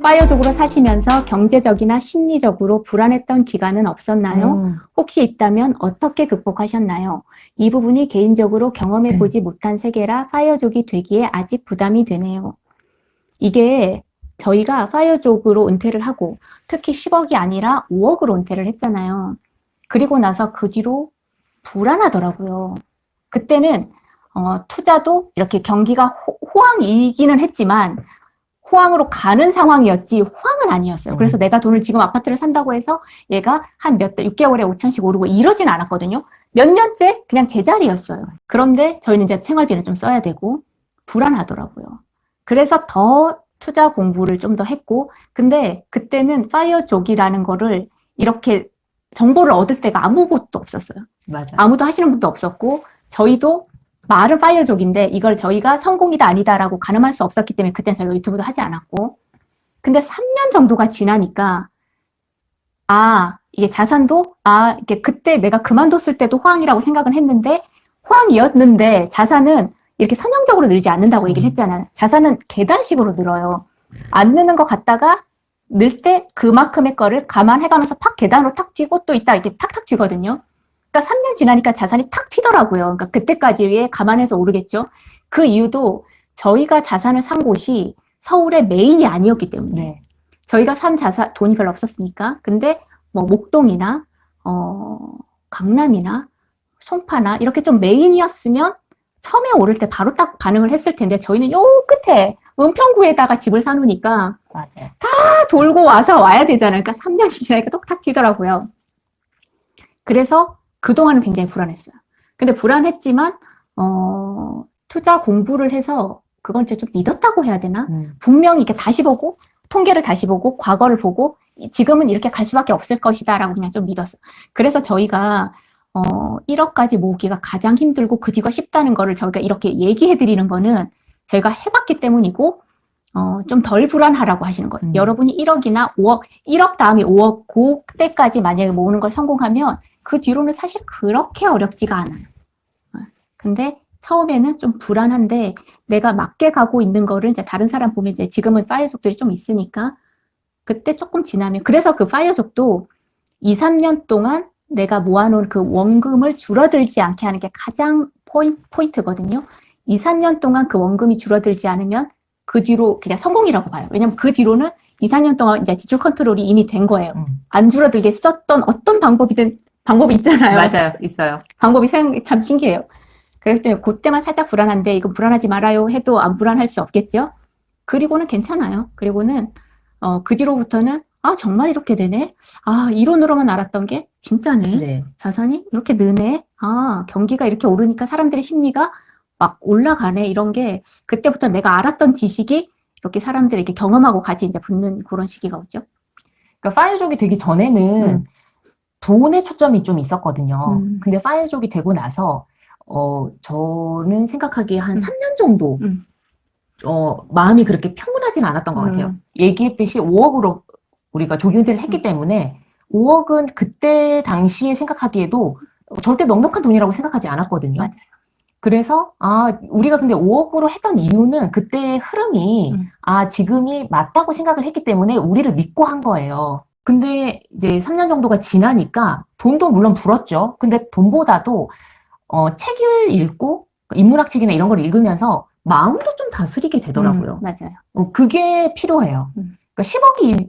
파이어족으로 사시면서 경제적이나 심리적으로 불안했던 기간은 없었나요? 혹시 있다면 어떻게 극복하셨나요? 이 부분이 개인적으로 경험해보지 못한 세계라 파이어족이 되기에 아직 부담이 되네요. 이게 저희가 파이어족으로 은퇴를 하고 특히 10억이 아니라 5억으로 은퇴를 했잖아요. 그리고 나서 그 뒤로 불안하더라고요. 그때는 투자도 이렇게 경기가 호황이기는 했지만 호황으로 가는 상황이었지 호황은 아니었어요. 그래서 내가 돈을 지금 아파트를 산다고 해서 얘가 한 6개월에 5천씩 오르고 이러진 않았거든요. 몇 년째 그냥 제자리였어요. 그런데 저희는 이제 생활비는 좀 써야 되고 불안하더라고요. 그래서 더 투자 공부를 좀 더 했고, 근데 그때는 파이어족이라는 거를 이렇게 정보를 얻을 때가 아무것도 없었어요. 맞아. 아무도 하시는 분도 없었고, 저희도 말은 파이어족인데 이걸 저희가 성공이다 아니다라고 가늠할 수 없었기 때문에 그때는 저희가 유튜브도 하지 않았고, 근데 3년 정도가 지나니까 이게 자산도 이게 그때 내가 그만뒀을 때도 호황이라고 생각은 했는데 호황이었는데 자산은 이렇게 선형적으로 늘지 않는다고 얘기를 했잖아요. 자산은 계단식으로 늘어요. 안 느는 것 같다가 늘 때 그만큼의 거를 감안해가면서 팍 계단으로 탁 튀고 또 있다 이렇게 탁탁 튀거든요. 그러니까 3년 지나니까 자산이 탁 튀더라고요. 그러니까 그때까지에 감안해서 오르겠죠. 그 이유도 저희가 자산을 산 곳이 서울의 메인이 아니었기 때문에. 네. 저희가 산 돈이 별로 없었으니까. 근데 뭐 목동이나 강남이나 송파나 이렇게 좀 메인이었으면 처음에 오를 때 바로 딱 반응을 했을 텐데 저희는 요 끝에 은평구에다가 집을 사놓으니까 맞아요. 다 돌고 와야 되잖아요. 그러니까 3년 지나니까 똑딱 튀더라고요. 그래서 그동안은 굉장히 불안했어요. 근데 불안했지만 투자 공부를 해서 그건 좀 믿었다고 해야 되나? 분명히 이렇게 다시 보고 통계를 다시 보고 과거를 보고 지금은 이렇게 갈 수밖에 없을 것이다 라고 그냥 좀 믿었어요. 그래서 저희가 1억까지 모으기가 가장 힘들고 그 뒤가 쉽다는 거를 저희가 이렇게 얘기해 드리는 거는 저희가 해봤기 때문이고 좀 덜 불안하라고 하시는 거예요. 여러분이 1억이나 5억, 1억 다음에 5억 그때까지 만약에 모으는 걸 성공하면 그 뒤로는 사실 그렇게 어렵지가 않아요. 근데 처음에는 좀 불안한데 내가 맞게 가고 있는 거를 이제 다른 사람 보면 이제 지금은 파이어족들이 좀 있으니까 그때 조금 지나면 그래서 그 파이어족도 2, 3년 동안 내가 모아놓은 그 원금을 줄어들지 않게 하는 게 가장 포인트거든요. 2, 3년 동안 그 원금이 줄어들지 않으면 그 뒤로 그냥 성공이라고 봐요. 왜냐면 그 뒤로는 2, 4년 동안 이제 지출 컨트롤이 이미 된 거예요. 안 줄어들게 썼던 어떤 방법이든 방법이 있잖아요. 맞아요. 있어요. 방법이 참 신기해요. 그렇기 때문에 그때만 살짝 불안한데 이거 불안하지 말아요 해도 안 불안할 수 없겠죠. 그리고는 괜찮아요. 그리고는 그 뒤로부터는 정말 이렇게 되네. 이론으로만 알았던 게 진짜네. 네. 자산이 이렇게 느네. 경기가 이렇게 오르니까 사람들의 심리가 막 올라가네. 이런 게 그때부터 내가 알았던 지식이 이렇게 사람들이 이렇게 경험하고 같이 이제 붙는 그런 시기가 오죠. 그러니까 파이어족이 되기 전에는 돈에 초점이 좀 있었거든요. 근데 파이어족이 되고 나서 저는 생각하기에 한 3년 정도 마음이 그렇게 평온하진 않았던 것 같아요. 얘기했듯이 5억으로 우리가 조기은퇴를 했기 때문에 5억은 그때 당시에 생각하기에도 절대 넉넉한 돈이라고 생각하지 않았거든요. 맞아요. 그래서 우리가 근데 5억으로 했던 이유는 그때의 흐름이 지금이 맞다고 생각을 했기 때문에 우리를 믿고 한 거예요. 근데 이제 3년 정도가 지나니까 돈도 물론 불었죠. 근데 돈보다도 책을 읽고 인문학 책이나 이런 걸 읽으면서 마음도 좀 다스리게 되더라고요. 맞아요. 그게 필요해요. 그러니까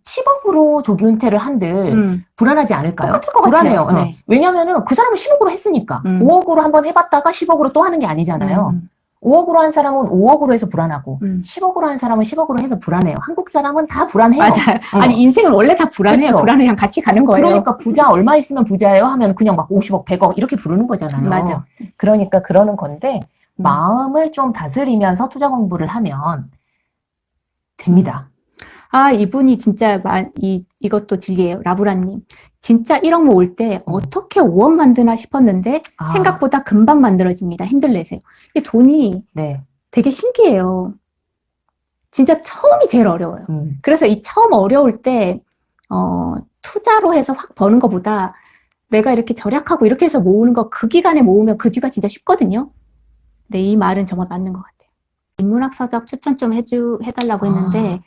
10억으로 조기 은퇴를 한들 불안하지 않을까요? 똑같을 것 불안해요. 같아요. 네. 왜냐면은 그 사람은 10억으로 했으니까 5억으로 한번 해봤다가 10억으로 또 하는 게 아니잖아요. 5억으로 한 사람은 5억으로 해서 불안하고 10억으로 한 사람은 10억으로 해서 불안해요. 한국 사람은 다 불안해요. 맞아요. 아니 인생은 원래 다 불안해요. 그렇죠. 불안이랑 같이 가는 거예요. 그러니까 부자 얼마 있으면 부자예요 하면 그냥 막 50억, 100억 이렇게 부르는 거잖아요. 맞아. 그러니까 그러는 건데 마음을 좀 다스리면서 투자 공부를 하면 됩니다. 이분이 진짜 이것도 진리예요. 라브라님. 진짜 1억 모을 때 어떻게 5억 만드나 싶었는데 생각보다 금방 만들어집니다. 힘들 내세요. 이 돈이 네. 되게 신기해요. 진짜 처음이 제일 어려워요. 그래서 이 처음 어려울 때 투자로 해서 확 버는 것보다 내가 이렇게 절약하고 이렇게 해서 모으는 거 그 기간에 모으면 그 뒤가 진짜 쉽거든요. 근데 이 말은 정말 맞는 것 같아요. 인문학 서적 추천 좀 해달라고 했는데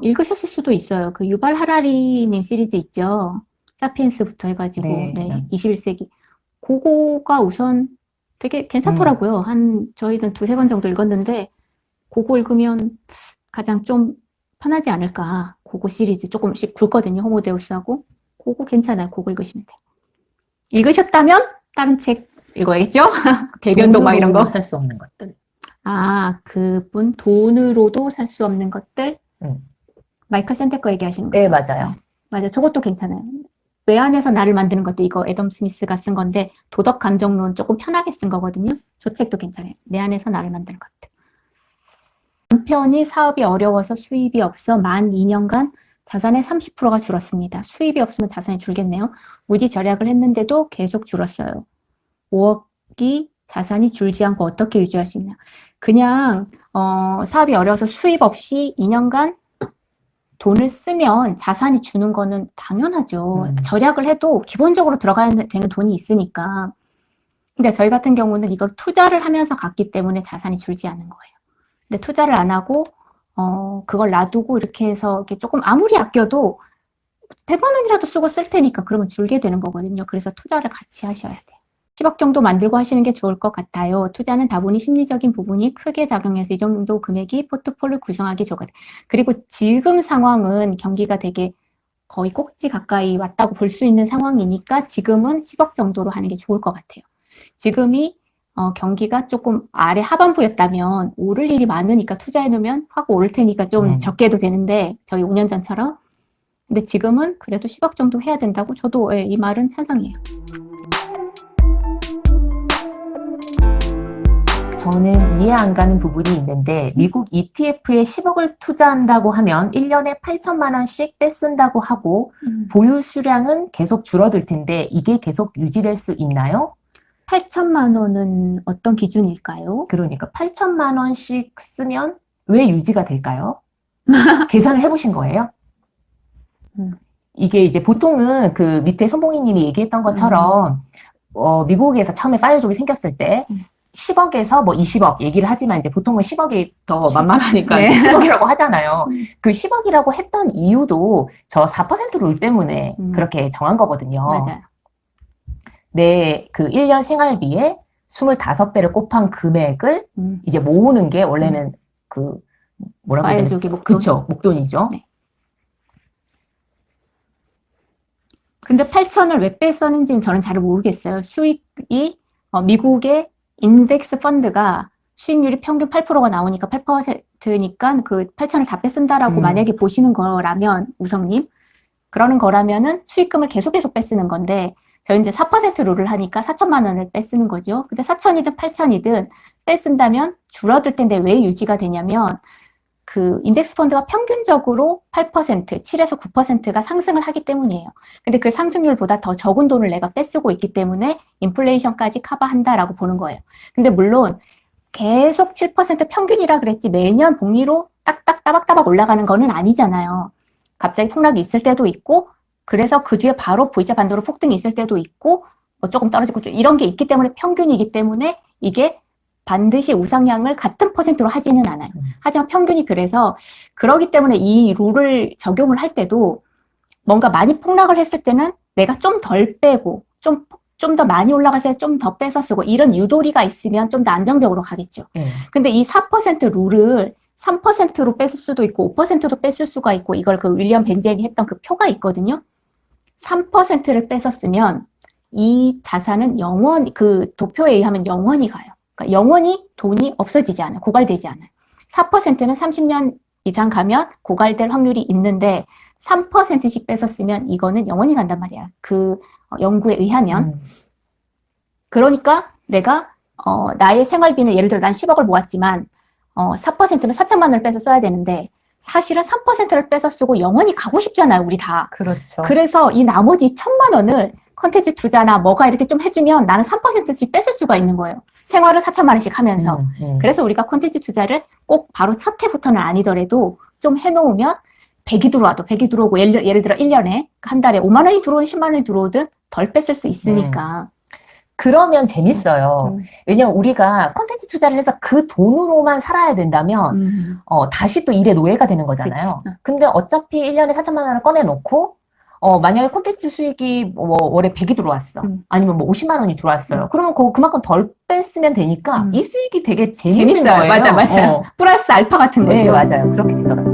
읽으셨을 수도 있어요. 그 유발 하라리님 시리즈 있죠. 사피엔스부터 해가지고, 네. 21세기. 그거가 우선 되게 괜찮더라고요. 저희는 2-3번 정도 읽었는데, 그거 읽으면 가장 좀 편하지 않을까. 그거 시리즈 조금씩 굵거든요. 호모데우스하고. 그거 괜찮아요. 그거 읽으시면 돼요. 읽으셨다면 다른 책 읽어야겠죠? 개변동 막 이런 거. 살 수 없는 것들. 그분 돈으로도 살 수 없는 것들. 마이클 샌데커 얘기하시는 거죠? 네, 맞아요. 맞아요. 저것도 괜찮아요. 뇌 안에서 나를 만드는 것들, 이거 애덤 스미스가 쓴 건데 도덕 감정론 조금 편하게 쓴 거거든요. 저 책도 괜찮아요. 내 안에서 나를 만드는 것들. 남편이 사업이 어려워서 수입이 없어 만 2년간 자산의 30%가 줄었습니다. 수입이 없으면 자산이 줄겠네요. 무지 절약을 했는데도 계속 줄었어요. 5억이 자산이 줄지 않고 어떻게 유지할 수 있냐. 그냥 사업이 어려워서 수입 없이 2년간 돈을 쓰면 자산이 주는 거는 당연하죠. 절약을 해도 기본적으로 들어가야 되는 돈이 있으니까. 근데 저희 같은 경우는 이걸 투자를 하면서 갔기 때문에 자산이 줄지 않는 거예요. 근데 투자를 안 하고 그걸 놔두고 이렇게 해서 이렇게 조금 아무리 아껴도 100만 원이라도 쓰고 쓸 테니까 그러면 줄게 되는 거거든요. 그래서 투자를 같이 하셔야 돼요. 10억 정도 만들고 하시는 게 좋을 것 같아요. 투자는 다분히 심리적인 부분이 크게 작용해서 이 정도 금액이 포트폴리오 구성하기 좋거든요. 그리고 지금 상황은 경기가 되게 거의 꼭지 가까이 왔다고 볼 수 있는 상황이니까 지금은 10억 정도로 하는 게 좋을 것 같아요. 지금이 경기가 조금 아래 하반부였다면 오를 일이 많으니까 투자해 놓으면 확 오를 테니까 좀 적게 해도 되는데 저희 5년 전처럼. 근데 지금은 그래도 10억 정도 해야 된다고 저도 이 말은 찬성이에요. 저는 이해 안 가는 부분이 있는데 미국 ETF에 10억을 투자한다고 하면 1년에 8천만 원씩 떼쓴다고 하고 보유 수량은 계속 줄어들 텐데 이게 계속 유지될 수 있나요? 8천만 원은 어떤 기준일까요? 그러니까 8천만 원씩 쓰면 왜 유지가 될까요? 계산을 해보신 거예요? 이게 이제 보통은 그 밑에 손봉이님이 얘기했던 것처럼 미국에서 처음에 파이어족이 생겼을 때 10억에서 뭐 20억 얘기를 하지만 이제 보통은 10억이 더 만만하니까 네. 10억이라고 하잖아요. 그 10억이라고 했던 이유도 저 4% 룰 때문에 그렇게 정한 거거든요. 맞아요. 내 그 1년 생활비에 25배를 곱한 금액을 이제 모으는 게 원래는 그 뭐라고 해야 되나? 파이어족의 목돈. 그쵸, 목돈이죠. 네. 근데 8천을 왜 뺐었는지는 저는 잘 모르겠어요. 수익이 미국의 인덱스 펀드가 수익률이 평균 8%가 나오니까 8%니까 그 8천을 다 뺐쓴다라고 만약에 보시는 거라면 우성님 그러는 거라면은 수익금을 계속 뺐쓰는 건데 저희 이제 4% 룰을 하니까 4천만 원을 뺐쓰는 거죠. 근데 4천이든 8천이든 뺐쓴다면 줄어들 텐데 왜 유지가 되냐면 그 인덱스 펀드가 평균적으로 8%, 7에서 9%가 상승을 하기 때문이에요. 근데 그 상승률보다 더 적은 돈을 내가 빼쓰고 있기 때문에 인플레이션까지 커버한다라고 보는 거예요. 근데 물론 계속 7% 평균이라 그랬지 매년 복리로 딱딱 따박따박 올라가는 거는 아니잖아요. 갑자기 폭락이 있을 때도 있고 그래서 그 뒤에 바로 V자 반도로 폭등이 있을 때도 있고 조금 떨어지고 이런 게 있기 때문에 평균이기 때문에 이게 반드시 우상향을 같은 퍼센트로 하지는 않아요. 하지만 평균이 그래서 그러기 때문에 이 룰을 적용을 할 때도 뭔가 많이 폭락을 했을 때는 내가 좀 덜 빼고 좀 더 많이 올라갔을 때 좀 더 빼서 쓰고 이런 유도리가 있으면 좀 더 안정적으로 가겠죠. 근데 이 4% 룰을 3%로 뺐을 수도 있고 5%도 뺐을 수가 있고 이걸 그 윌리엄 벤젠이 했던 그 표가 있거든요. 3%를 뺐었으면 이 자산은 영원히 그 도표에 의하면 영원히 가요. 그러니까 영원히 돈이 없어지지 않아요. 고갈되지 않아요. 4%는 30년 이상 가면 고갈될 확률이 있는데 3%씩 뺐었으면 이거는 영원히 간단 말이야. 그 연구에 의하면. 그러니까 내가 나의 생활비는 예를 들어 난 10억을 모았지만 4%면 4천만 원을 빼서 써야 되는데 사실은 3%를 빼서 쓰고 영원히 가고 싶잖아요. 우리 다. 그렇죠. 그래서 이 나머지 1,000만 원을 컨텐츠 투자나 뭐가 이렇게 좀 해주면 나는 3%씩 뺏을 수가 있는 거예요. 생활을 4천만 원씩 하면서. 그래서 우리가 컨텐츠 투자를 꼭 바로 첫 해부터는 아니더라도 좀 해놓으면 100이 들어와도 100이 들어오고 예를 들어 1년에 한 달에 5만 원이 들어오든 10만 원이 들어오든 덜 뺏을 수 있으니까. 그러면 재밌어요. 왜냐면 우리가 콘텐츠 투자를 해서 그 돈으로만 살아야 된다면 다시 또 일의 노예가 되는 거잖아요. 그치. 근데 어차피 1년에 4천만 원을 꺼내놓고 만약에 콘텐츠 수익이 뭐 월에 100이 들어왔어. 아니면 뭐 50만 원이 들어왔어요. 그러면 그만큼 덜 뺐으면 되니까 이 수익이 되게 재밌는 재밌어요. 거예요. 맞아, 맞아. 플러스 알파 같은 거죠. 네, 맞아요. 그렇게 되더라고요.